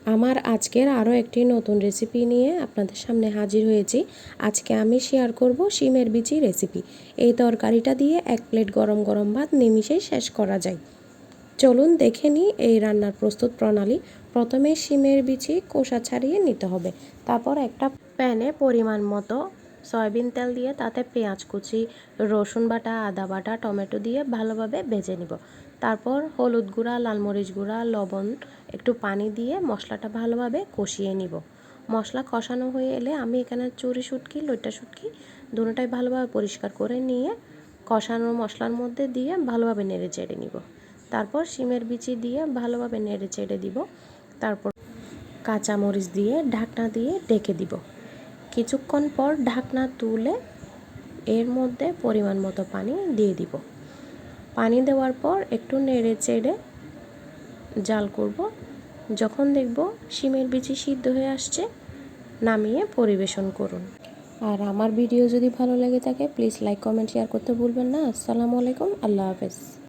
আমার আজকের আরও একটি নতুন রেসিপি নিয়ে আপনাদের সামনে হাজির হয়েছি। আজকে আমি শেয়ার করব শিমের বিচি রেসিপি। এই তরকারিটা দিয়ে এক প্লেট গরম গরম ভাত নিমিষেই শেষ করা যায়। চলুন দেখে নিই এই রান্নার প্রস্তুত প্রণালী। প্রথমে শিমের বিচি খোসা ছাড়িয়ে নিতে হবে। তারপর একটা প্যানে পরিমাণ মতো সয়াবিন তেল দিয়ে তাতে পেঁয়াজ কুচি, রসুন বাটা, আদা বাটা, টমেটো দিয়ে ভালোভাবে ভেজে নিব। তারপর হলুদ গুঁড়া, লাল মরিচ গুঁড়া, লবণ, একটু পানি দিয়ে মশলাটা ভালোভাবে কষিয়ে নিব। মশলা কষানো হয়ে এলে আমি এখানে চুরি শুটকি, লইট্টা শুটকি দুটোটাই ভালোভাবে পরিষ্কার করে নিয়ে কষানো মশলার মধ্যে দিয়ে ভালোভাবে নেড়ে চেড়ে নিব। তারপর শিমের বিচি দিয়ে ভালোভাবে নেড়ে চেড়ে দিব। তারপর কাঁচামরিচ দিয়ে ঢাকনা দিয়ে ঢেকে দিব। কিছুক্ষণ পর ঢাকনা তুলে এর মধ্যে পরিমাণ মতো পানি দিয়ে দিব। পানি দেওয়ার পর একটু নেড়ে চেড়ে জাল করব। যখন দেখব শিমের বিচি সিদ্ধ হয়ে আসছে, নামিয়ে পরিবেশন করুন। আর আমার ভিডিও যদি ভালো লেগে থাকে প্লিজ লাইক, কমেন্ট, শেয়ার করতে ভুলবেন না। আসসালামু আলাইকুম, আল্লাহ হাফেজ।